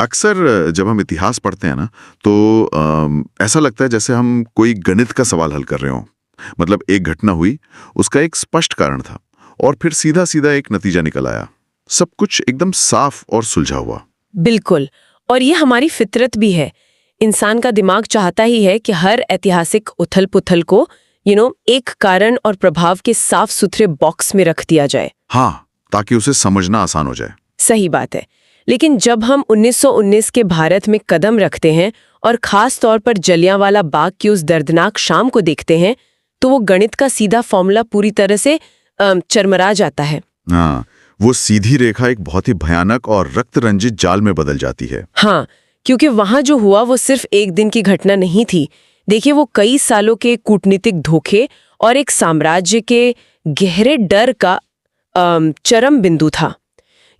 अक्सर जब हम इतिहास पढ़ते हैं ना तो ऐसा लगता है जैसे हम कोई गणित का सवाल हल कर रहे हो। मतलब एक घटना हुई, उसका एक स्पष्ट कारण था और फिर सीधा सीधा एक नतीजा निकल आया। सब कुछ एकदम साफ और सुलझा हुआ। बिल्कुल, और ये हमारी फितरत भी है। इंसान का दिमाग चाहता ही है कि हर ऐतिहासिक उथल पुथल को एक कारण और प्रभाव के साफ सुथरे बॉक्स में रख दिया जाए। हाँ, ताकि उसे समझना आसान हो जाए। सही बात है। लेकिन जब हम 1919 के भारत में कदम रखते हैं और खास तौर पर जलियांवाला बाग की उस दर्दनाक शाम को देखते हैं, तो वो गणित का सीधा फॉर्मूला पूरी तरह से चरमरा जाता है। हाँ, वो सीधी रेखा एक बहुत ही भयानक और रक्त रंजित जाल में बदल जाती है। हाँ, क्योंकि वहां जो हुआ वो सिर्फ एक दिन की घटना नहीं थी। देखिए, वो कई सालों के कूटनीतिक धोखे और एक साम्राज्य के गहरे डर का चरम बिंदु था।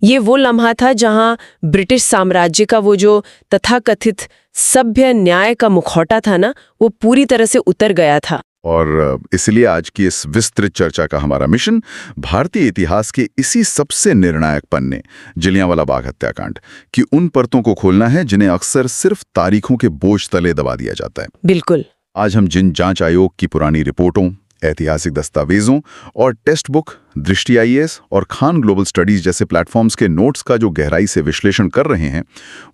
ये वो लम्हा था जहां ब्रिटिश साम्राज्य का वो जो तथाकथित सभ्य न्याय का मुखौटा था ना, वो पूरी तरह से उतर गया था। और इसलिए आज की इस विस्तृत चर्चा का हमारा मिशन भारतीय इतिहास के इसी सबसे निर्णायक पन्ने, जलियांवाला बाग हत्याकांड की उन परतों को खोलना है जिन्हें अक्सर सिर्फ तारीखों के बोझ तले दबा दिया जाता है। बिल्कुल। आज हम जिन जांच आयोग की पुरानी रिपोर्टों, ऐतिहासिक दस्तावेजों और टेक्स्ट बुक, दृष्टि आईएएस और खान ग्लोबल स्टडीज जैसे प्लेटफॉर्म्स के नोट्स का जो गहराई से विश्लेषण कर रहे हैं,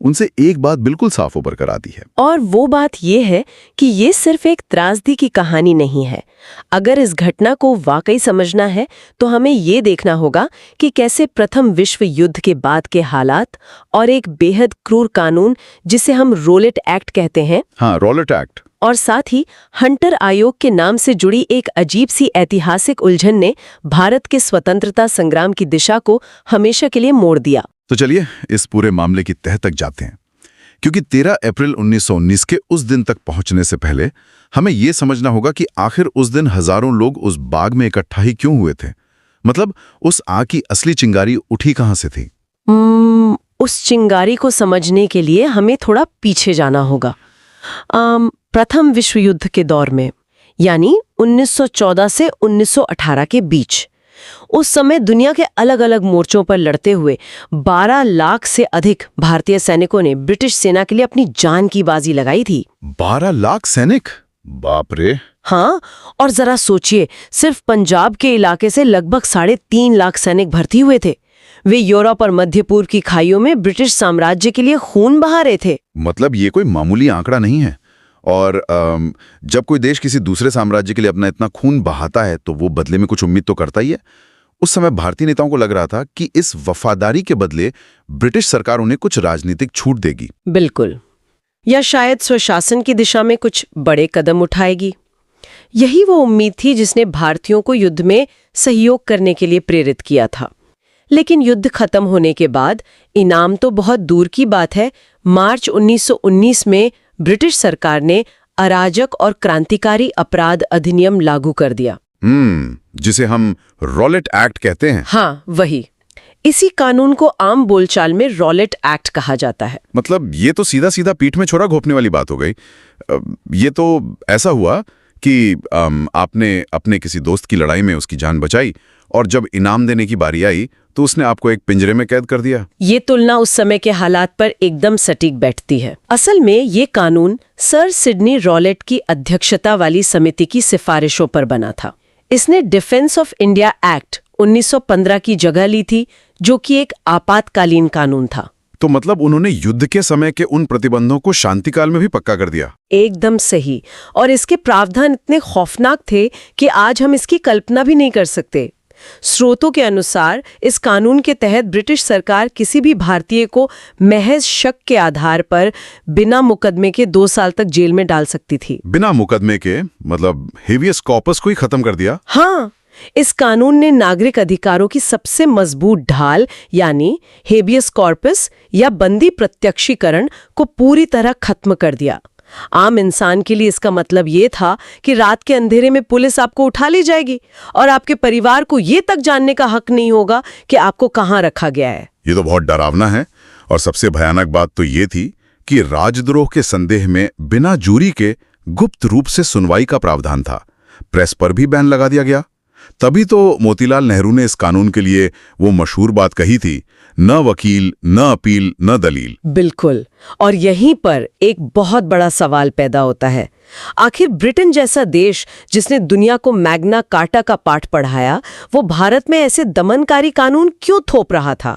उनसे एक बात बिल्कुल साफ उभर कर आती है। और वो बात ये है कि ये सिर्फ एक त्रासदी की कहानी नहीं है। अगर इस घटना को वाकई समझना है तो हमें ये देखना होगा कि कैसे प्रथम विश्व युद्ध के बाद के हालात और एक बेहद क्रूर कानून जिसे हम रॉलेट एक्ट कहते हैं, हाँ, रॉलेट एक्ट, और साथ ही हंटर आयोग के नाम से जुड़ी एक अजीब सी ऐतिहासिक उलझन ने भारत के स्वतंत्रता संग्राम की दिशा को हमेशा के लिए मोड़ दिया। तो चलिए इस पूरे मामले की तह तक जाते हैं, क्योंकि 13 अप्रैल 1919 के उस दिन तक पहुंचने से पहले हमें यह समझना होगा कि आखिर उस दिन हजारों लोग उस बाग में इकट्ठा ही क्यों हुए थे। मतलब उस आग की असली चिंगारी उठी कहां से थी? उस चिंगारी को समझने के लिए हमें थोड़ा पीछे जाना होगा। प्रथम विश्व युद्ध के दौर में, यानी 1914 से 1918 के बीच, उस समय दुनिया के अलग अलग मोर्चों पर लड़ते हुए 12 लाख से अधिक भारतीय सैनिकों ने ब्रिटिश सेना के लिए अपनी जान की बाजी लगाई थी। 12 लाख सैनिक? बाप रे! हाँ, और जरा सोचिए, सिर्फ पंजाब के इलाके से लगभग 3.5 लाख सैनिक भर्ती हुए थे। वे यूरोप और मध्य पूर्व की खाइयों में ब्रिटिश साम्राज्य के लिए खून बहा रहे थे। मतलब ये कोई मामूली आंकड़ा नहीं है। और जब कोई देश किसी दूसरे साम्राज्य के लिए अपना इतना खून बहाता है तो वो बदले में कुछ उम्मीद तो करता ही है। उस समय भारतीय नेताओं को लग रहा था कि इस वफादारी के बदले ब्रिटिश सरकार उन्हें कुछ राजनीतिक छूट देगी। बिल्कुल, या शायद स्वशासन की दिशा में कुछ बड़े कदम उठाएगी। यही वो उम्मीद थी जिसने भारतीयों को युद्ध में सहयोग करने के लिए प्रेरित किया था। लेकिन युद्ध खत्म होने के बाद इनाम तो बहुत दूर की बात है, मार्च 1919 में ब्रिटिश सरकार ने अराजक और क्रांतिकारी अपराध अधिनियम लागू कर दिया, जिसे हम रॉलेट एक्ट कहते हैं। हाँ, वही। इसी कानून को आम बोलचाल में रॉलेट एक्ट कहा जाता है। मतलब ये तो सीधा सीधा पीठ में छोरा घोंपने वाली बात हो गई। ये तो ऐसा हुआ कि आपने अपने किसी दोस्त की लड़ाई में उसकी जान बचाई और जब इनाम देने की बारी आई तो उसने आपको एक पिंजरे में कैद कर दिया। ये तुलना उस समय के हालात पर एकदम सटीक बैठती है। असल में ये कानून सर सिडनी रॉलेट की अध्यक्षता वाली समिति की सिफारिशों पर बना था। इसने डिफेंस ऑफ इंडिया एक्ट 1915 की जगह ली थी, जो कि एक आपातकालीन कानून था। तो मतलब उन्होंने युद्ध के समय के उन प्रतिबंधों को शांतिकाल में भी पक्का कर दिया। एकदम सही। और इसके प्रावधान इतने खौफनाक थे कि आज हम इसकी कल्पना भी नहीं कर सकते। स्रोतों के अनुसार इस कानून के तहत ब्रिटिश सरकार किसी भी भारतीय को महज शक के आधार पर बिना मुकदमे के 2 साल तक जेल में डाल सकती थी। बिना मुकदमे के मतलब हेवियस कॉर्पस को ही खत्म कर दिया। हाँ, इस कानून ने नागरिक अधिकारों की सबसे मजबूत ढाल यानी हेबियस कॉर्पस या बंदी प्रत्यक्षीकरण को पूरी तरह खत्म कर दिया। आम इंसान के लिए इसका मतलब ये था कि रात के अंधेरे में पुलिस आपको उठा ले जाएगी और आपके परिवार को ये तक जानने का हक नहीं होगा कि आपको कहाँ रखा गया है। ये तो बहुत डरावना है। और सबसे भयानक बात तो ये थी कि राजद्रोह के संदेह में बिना जूरी के गुप्त रूप से सुनवाई का प्रावधान था। प्रेस पर भी बैन लगा दिया गया। तभी तो मोतीलाल नेहरू ने इस कानून के लिए वो मशहूर बात कही थी, न वकील, न अपील, न दलील। बिल्कुल। और यहीं पर एक बहुत बड़ा सवाल पैदा होता है, आखिर ब्रिटेन जैसा देश जिसने दुनिया को मैग्ना कार्टा का पाठ पढ़ाया, वो भारत में ऐसे दमनकारी कानून क्यों थोप रहा था?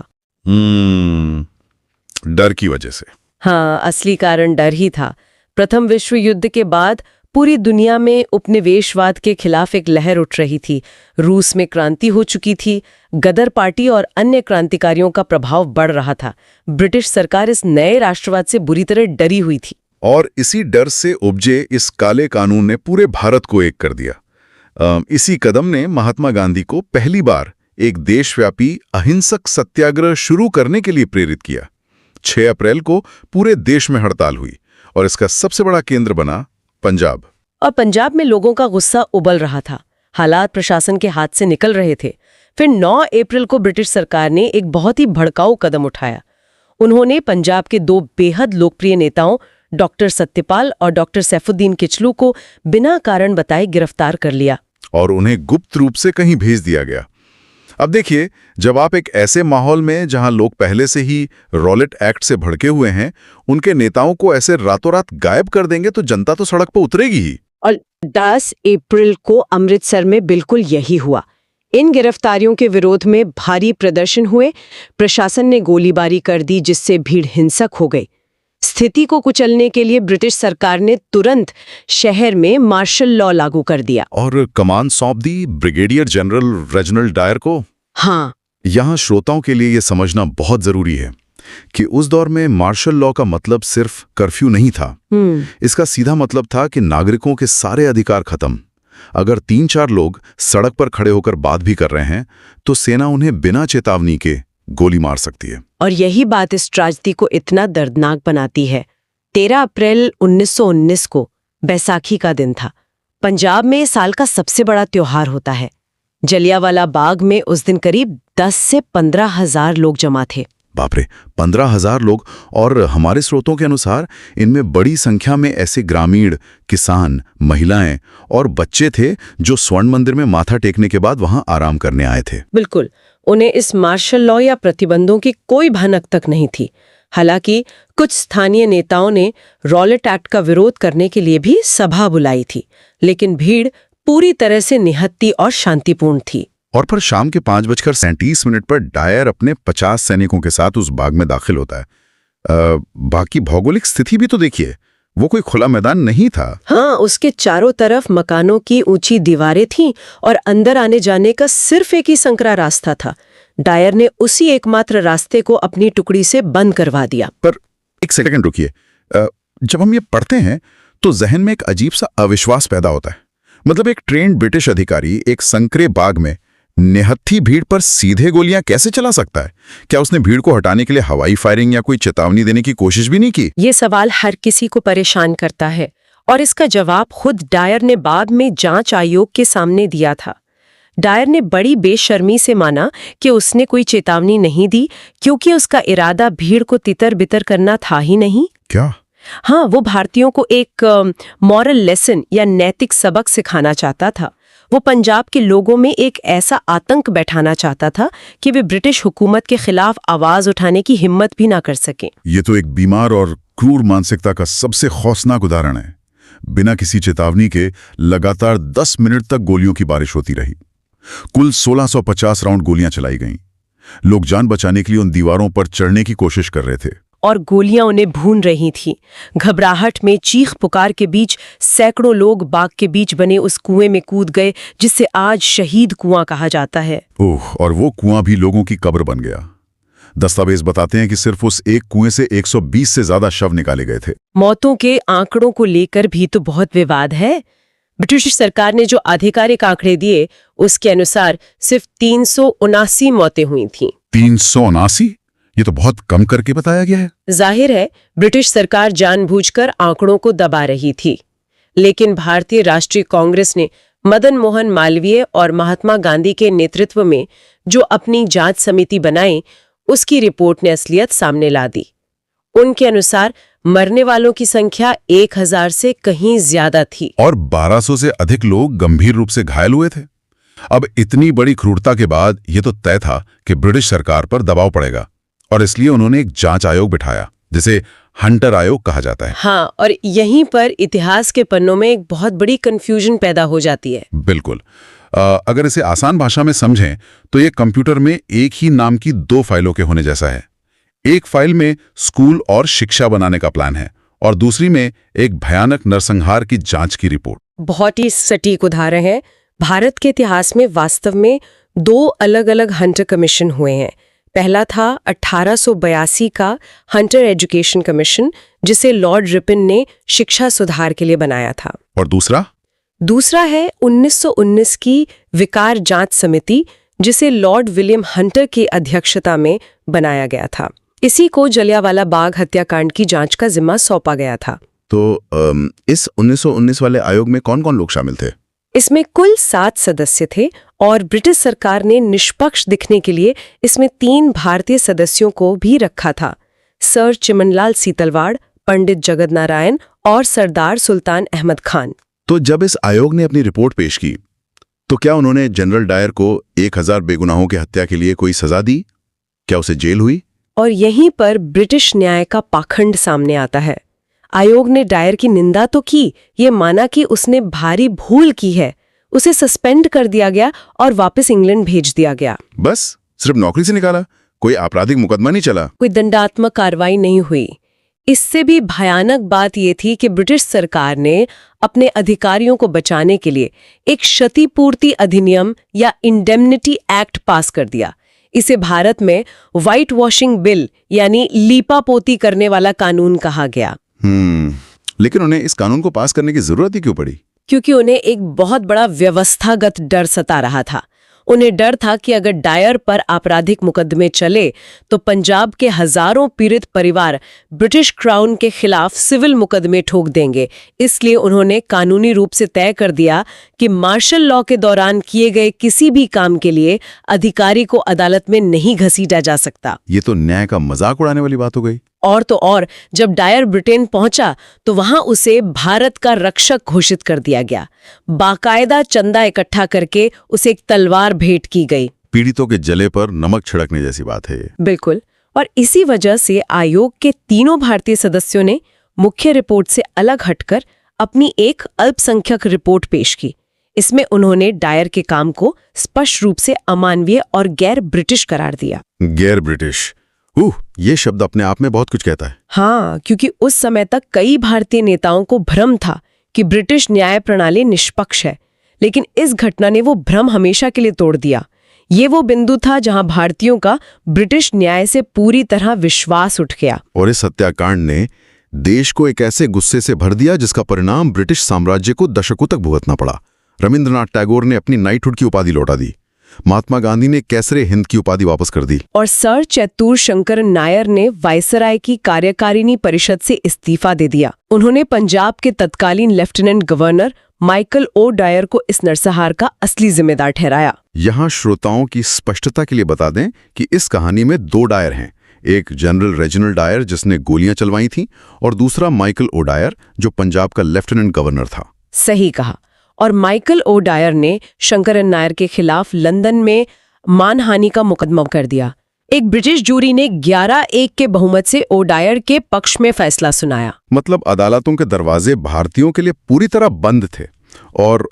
डर की वजह से। हाँ, असली कारण डर ही था। प्रथम विश्व युद्ध के बाद पूरी दुनिया में उपनिवेशवाद के खिलाफ एक लहर उठ रही थी। रूस में क्रांति हो चुकी थी, गदर पार्टी और अन्य क्रांतिकारियों का प्रभाव बढ़ रहा था। ब्रिटिश सरकार इस नए राष्ट्रवाद से बुरी तरह डरी हुई थी। और इसी डर से उपजे इस काले कानून ने पूरे भारत को एक कर दिया। इसी कदम ने महात्मा गांधी को पहली बार एक देशव्यापी अहिंसक सत्याग्रह शुरू करने के लिए प्रेरित किया। 6 अप्रैल को पूरे देश में हड़ताल हुई और इसका सबसे बड़ा केंद्र बना पंजाब। और पंजाब में लोगों का गुस्सा उबल रहा था, हालात प्रशासन के हाथ से निकल रहे थे। फिर 9 अप्रैल को ब्रिटिश सरकार ने एक बहुत ही भड़काऊ कदम उठाया। उन्होंने पंजाब के 2 बेहद लोकप्रिय नेताओं डॉक्टर सत्यपाल और डॉक्टर सैफुद्दीन किचलू को बिना कारण बताए गिरफ्तार कर लिया और उन्हें गुप्त रूप से कहीं भेज दिया गया। अब देखिए, जब आप एक ऐसे माहौल में जहां लोग पहले से ही रॉलेट एक्ट से भड़के हुए हैं, उनके नेताओं को ऐसे रातों रात गायब कर देंगे तो जनता तो सड़क पर उतरेगी ही। और 10 अप्रैल को अमृतसर में बिल्कुल यही हुआ। इन गिरफ्तारियों के विरोध में भारी प्रदर्शन हुए, प्रशासन ने गोलीबारी कर दी जिससे भीड़ हिंसक हो गई। स्थिति को कुचलने के लिए ब्रिटिश सरकार ने तुरंत शहर में मार्शल लॉ लागू कर दिया और कमान सौंप दी ब्रिगेडियर जनरल रेजिनाल्ड डायर को। हाँ, यहाँ श्रोताओं के लिए यह समझना बहुत जरूरी है कि उस दौर में मार्शल लॉ का मतलब सिर्फ कर्फ्यू नहीं था। इसका सीधा मतलब था कि नागरिकों के सारे अधिकार खत्म। अगर 3-4 लोग सड़क पर खड़े होकर बात भी कर रहे हैं तो सेना उन्हें बिना चेतावनी के गोली मार सकती है। और यही बात इस ट्रेजेडी को इतना दर्दनाक बनाती है। 13 अप्रैल 1919 को बैसाखी का दिन था। पंजाब में साल का सबसे बड़ा त्योहार होता है। जलियांवाला बाग में उस दिन करीब 10 से 15 हजार लोग जमा थे। बाप रे, 15,000 लोग। और हमारे स्रोतों के अनुसार इनमें बड़ी संख्या में ऐसे ग्रामीण, किसान, महिलाएं और बच्चे थे जो स्वर्ण मंदिर में माथा टेकने के बाद वहां आराम करने आए थे। बिल्कुल, उन्हें इस मार्शल लॉ या प्रतिबंधों की कोई भनक तक नहीं थी। हालांकि कुछ स्थानीय नेताओं ने रॉलेट एक्ट का विरोध करने के लिए भी सभा बुलाई थी, लेकिन भीड़ पूरी तरह से निहत्ती और शांतिपूर्ण थी। और फिर शाम के 5:37 पर डायर अपने 50 सैनिकों के साथ उस बाग में दाखिल होता है। बाकी भौगोलिक स्थिति भी तो देखिए, वो कोई खुला मैदान नहीं था। हाँ, उसके चारों तरफ मकानों की ऊंची दीवारें थीं और अंदर आने जाने का सिर्फ एक ही संकरा रास्ता था। डायर ने उसी एकमात्र रास्ते को अपनी टुकड़ी से बंद करवा दिया। पर एक सेकंड रुकिए, जब हम ये पढ़ते हैं तो जहन में एक अजीब सा अविश्वास पैदा होता है। मतलब एक ट्रेन्ड ब्रिटिश अधिकारी एक संकरे बाग में निहत्थी भीड़ पर सीधे गोलियां कैसे चला सकता है? क्या उसने भीड़ को हटाने के लिए हवाई फायरिंग या कोई चेतावनी देने की कोशिश भी नहीं की? ये सवाल हर किसी को परेशान करता है और इसका जवाब खुद डायर ने बाद में जांच आयोग के सामने दिया था। डायर ने बड़ी बेशर्मी से माना कि उसने कोई चेतावनी नहीं दी क्योंकि उसका इरादा भीड़ को तितर-बितर करना था ही नहीं। क्या? हाँ, वो भारतीयों को एक मॉरल लेसन या नैतिक सबक सिखाना चाहता था। वो पंजाब के लोगों में एक ऐसा आतंक बैठाना चाहता था कि वे ब्रिटिश हुकूमत के खिलाफ आवाज उठाने की हिम्मत भी ना कर सकें। ये तो एक बीमार और क्रूर मानसिकता का सबसे खौफनाक उदाहरण है। बिना किसी चेतावनी के लगातार 10 मिनट तक गोलियों की बारिश होती रही। कुल 1650 राउंड गोलियां चलाई गईं। लोग जान बचाने के लिए उन दीवारों पर चढ़ने की कोशिश कर रहे थे और गोलियां उन्हें भून रही थीं। घबराहट में चीख पुकार के बीच सैकड़ों लोग बाग के बीच बने उस कुएं में कूद गए जिसे आज शहीद कुआं कहा जाता है। ओह, और वो कुआं भी लोगों की कब्र बन गया। दस्तावेज बताते हैं कि सिर्फ उस एक कुएं से 120 से ज्यादा शव निकाले गए थे। मौतों के आंकड़ों को लेकर भी तो बहुत विवाद है। ब्रिटिश सरकार ने जो आधिकारिक आंकड़े दिए उसके अनुसार सिर्फ 379 मौतें हुई थीं। 379? ये तो बहुत कम करके बताया गया है। जाहिर है ब्रिटिश सरकार जानबूझकर आंकड़ों को दबा रही थी, लेकिन भारतीय राष्ट्रीय कांग्रेस ने मदन मोहन मालवीय और महात्मा गांधी के नेतृत्व में जो अपनी जांच समिति बनाई, उसकी रिपोर्ट ने असलियत सामने ला दी। उनके अनुसार मरने वालों की संख्या 1000 से कहीं ज्यादा थी और 1200 से अधिक लोग गंभीर रूप से घायल हुए थे। अब इतनी बड़ी क्रूरता के बाद ये तो तय था कि ब्रिटिश सरकार पर दबाव पड़ेगा और इसलिए उन्होंने एक जांच आयोग बिठाया जिसे हंटर आयोग कहा जाता है। हाँ, और यहीं पर इतिहास के पन्नों में एक बहुत बड़ी कंफ्यूजन पैदा हो जाती है। बिल्कुल। अगर इसे आसान भाषा में समझें तो ये कंप्यूटर में एक ही नाम की 2 फाइलों के होने जैसा है। एक फाइल में स्कूल और शिक्षा बनाने का प्लान है और दूसरी में एक भयानक नरसंहार की जांच की रिपोर्ट। बहुत ही सटीक उदाहरण है। भारत के इतिहास में वास्तव में 2 अलग-अलग हंटर कमीशन हुए हैं। पहला था 1882 का हंटर एजुकेशन कमीशन, जिसे लॉर्ड रिपन ने शिक्षा सुधार के लिए बनाया था। और दूसरा है 1919 की विकार जांच समिति, जिसे लॉर्ड विलियम हंटर की अध्यक्षता में बनाया गया था। इसी को जलियांवाला बाग हत्याकांड की जांच का जिम्मा सौंपा गया था। तो इस 1919 वाले आयोग में कौन-कौन लोग शामिल थे? इसमें कुल 7 सदस्य थे और ब्रिटिश सरकार ने निष्पक्ष दिखने के लिए इसमें 3 भारतीय सदस्यों को भी रखा था। सर चिमनलाल सीतलवाड़, पंडित जगत नारायण और सरदार सुल्तान अहमद खान। तो जब इस आयोग ने अपनी रिपोर्ट पेश की तो क्या उन्होंने जनरल डायर को 1000 बेगुनाहों की हत्या के लिए कोई सजा दी? क्या उसे जेल हुई? और यहीं पर ब्रिटिश न्याय का पाखंड सामने आता है। आयोग ने डायर की निंदा तो की, ये माना कि उसने भारी भूल की है। उसे सस्पेंड कर दिया गया और वापस इंग्लैंड भेज दिया गया। बस सिर्फ नौकरी से निकाला? कोई आपराधिक मुकदमा नहीं चला? कोई दंडात्मक कार्रवाई नहीं हुई। इससे भी भयानक बात यह थी कि ब्रिटिश सरकार ने अपने अधिकारियों को बचाने के लिए एक क्षतिपूर्ति अधिनियम या इंडेमनिटी एक्ट पास कर दिया। इसे भारत में व्हाइट वॉशिंग बिल यानी लीपापोती करने वाला कानून कहा गया। लेकिन उन्हें इस कानून को पास करने की जरूरत ही क्यों पड़ी? क्योंकि उन्हें एक बहुत बड़ा व्यवस्थागत डर सता रहा था। उन्हें डर था कि अगर डायर पर आपराधिक मुकदमे चले तो पंजाब के हजारों पीड़ित परिवार ब्रिटिश क्राउन के खिलाफ सिविल मुकदमे ठोक देंगे। इसलिए उन्होंने कानूनी रूप से तय कर दिया कि मार्शल लॉ के दौरान किए गए किसी भी काम के लिए अधिकारी को अदालत में नहीं घसीटा जा सकता। ये तो न्याय का मजाक उड़ाने वाली बात हो गई। और तो और जब डायर ब्रिटेन पहुंचा तो वहां उसे भारत का रक्षक घोषित कर दिया गया। बाकायदा चंदा इकट्ठा करके उसे एक तलवार भेंट की गई। पीड़ितों के जले पर नमक छिड़कने जैसी बात है ये। बिल्कुल। और इसी वजह से आयोग के 3 भारतीय सदस्यों ने मुख्य रिपोर्ट से अलग हटकर अपनी एक अल्पसंख्यक रिपोर्ट पेश की। इसमें उन्होंने डायर के काम को स्पष्ट रूप से अमानवीय और गैर ब्रिटिश करार दिया। गैर ब्रिटिश, ये शब्द अपने आप में बहुत कुछ कहता है। हाँ, क्योंकि उस समय तक कई भारतीय नेताओं को भ्रम था कि ब्रिटिश न्याय प्रणाली निष्पक्ष है, लेकिन इस घटना ने वो भ्रम हमेशा के लिए तोड़ दिया। ये वो बिंदु था जहां भारतीयों का ब्रिटिश न्याय से पूरी तरह विश्वास उठ गया। और इस हत्याकांड ने देश को एक ऐसे गुस्से से भर दिया जिसका परिणाम ब्रिटिश साम्राज्य को दशकों तक भुगतना पड़ा। रविंद्रनाथ टैगोर ने अपनी नाइटहुड की उपाधि लौटा दी। महात्मा गांधी ने कैसरे हिंद की उपाधि वापस कर दी और सर चैतूर शंकर नायर ने वायसराय की कार्यकारिणी परिषद से इस्तीफा दे दिया। उन्होंने पंजाब के तत्कालीन lieutenant governor Michael O'Dwyer को इस नरसंहार का असली जिम्मेदार ठहराया। यहाँ श्रोताओं की स्पष्टता के लिए बता दें कि इस कहानी में 2 डायर हैं। एक जनरल रेजिनल डायर जिसने गोलियां चलवाई थीं और दूसरा माइकल ओ डायर जो पंजाब का लेफ्टिनेंट गवर्नर था। सही कहा। और माइकल ओ डायर ने शंकरन नायर के खिलाफ लंदन में मानहानि का मुकदमा कर दिया। एक ब्रिटिश जूरी ने 11-1 के बहुमत से ओ डायर के पक्ष में फैसला सुनाया। मतलब अदालतों के दरवाजे भारतीयों के लिए पूरी तरह बंद थे। और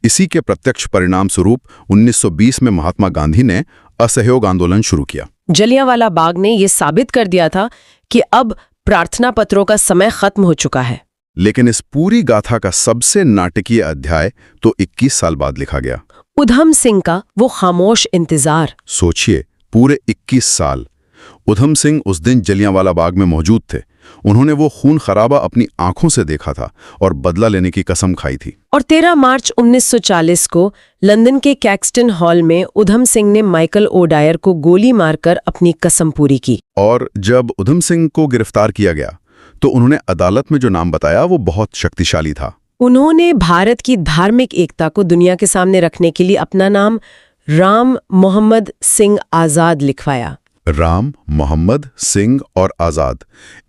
इसी के प्रत्यक्ष परिणाम स्वरूप 1920 में महात्मा गांधी ने असहयोग आंदोलन शुरू किया। जलियांवाला बाग ने यह साबित कर दिया था कि अब प्रार्थना पत्रों का समय खत्म हो चुका है। लेकिन इस पूरी गाथा का सबसे नाटकीय अध्याय तो 21 साल बाद लिखा गया। उधम सिंह का वो खामोश इंतजार। सोचिए, पूरे 21 साल। उधम सिंह उस दिन जलियांवाला बाग में मौजूद थे। उन्होंने वो खून खराबा अपनी आंखों से देखा था और बदला लेने की कसम खाई थी। और 13 मार्च 1940 को लंदन के कैक्सटन हॉल में उधम सिंह ने माइकल ओ डायर को गोली मारकर अपनी कसम पूरी की। और जब उधम सिंह को गिरफ्तार किया गया तो उन्होंने अदालत में जो नाम बताया वो बहुत शक्तिशाली था। उन्होंने भारत की धार्मिक एकता को दुनिया के सामने रखने के लिए अपना नाम राम मोहम्मद सिंह आजाद लिखवाया। राम, मोहम्मद, सिंह और आजाद,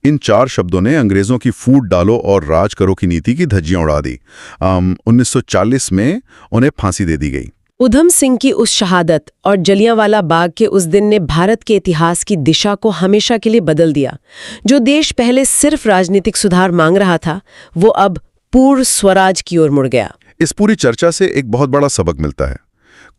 इन 4 शब्दों ने अंग्रेजों की फूट डालो और राज करो की नीति की धज्जियां उड़ा दी। 1940 में उन्हें फांसी दे दी गई। उधम सिंह की उस शहादत और जलियांवाला बाग के उस दिन ने भारत के इतिहास की दिशा को हमेशा के लिए बदल दिया। जो देश पहले सिर्फ राजनीतिक सुधार मांग रहा था, वो अब पूर्ण स्वराज की ओर मुड़ गया। इस पूरी चर्चा से एक बहुत बड़ा सबक मिलता है।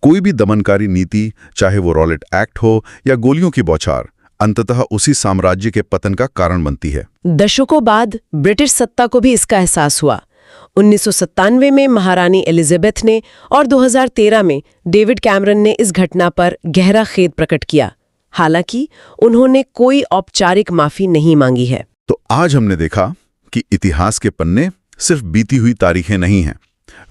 कोई भी दमनकारी नीति, चाहे वो रॉलेट एक्ट हो या गोलियों की बौछार, अंततः उसी साम्राज्य के पतन का कारण बनती है। दशकों बाद ब्रिटिश सत्ता को भी इसका एहसास हुआ। 1997 में महारानी एलिजाबेथ ने और 2013 में डेविड कैमरन ने इस घटना पर गहरा खेद प्रकट किया। हालांकि उन्होंने कोई औपचारिक माफी नहीं मांगी है। तो आज हमने देखा कि इतिहास के पन्ने सिर्फ बीती हुई तारीखें नहीं हैं,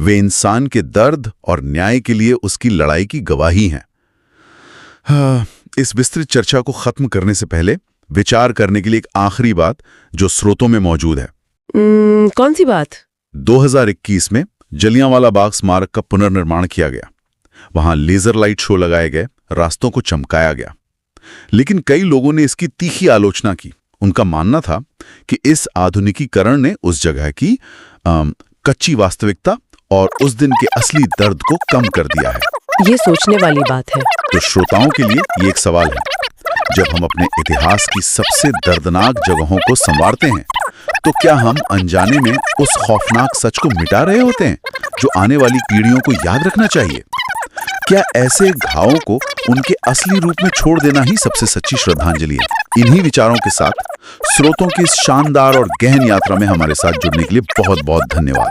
वे इंसान के दर्द और न्याय के लिए उसकी लड़ाई की गवाही हैं। इस विस्तृत चर्चा को खत्म करने से पहले विचार करने के लिए एक आखिरी बात जो स्रोतों में मौजूद है। कौन सी बात? 2021 में जलियांवाला बाग स्मारक का पुनर्निर्माण किया गया। वहां लेजर लाइट शो लगाए गए, रास्तों को चमकाया गया। लेकिन कई लोगों ने इसकी तीखी आलोचना की। उनका मानना था कि इस आधुनिकीकरण ने उस जगह की कच्ची वास्तविकता और उस दिन के असली दर्द को कम कर दिया है। ये सोचने वाली बात है। तो श्रोताओं के लिए ये एक सवाल है, जब हम अपने इतिहास की सबसे दर्दनाक जगहों को संवारते हैं, तो क्या हम अनजाने में उस खौफनाक सच को मिटा रहे होते हैं जो आने वाली पीढ़ियों को याद रखना चाहिए? क्या ऐसे घावों को उनके असली रूप में छोड़ देना ही सबसे सच्ची श्रद्धांजलि है? इन्हीं विचारों के साथ स्रोतों की इस शानदार और गहन यात्रा में हमारे साथ जुड़ने के लिए बहुत बहुत धन्यवाद।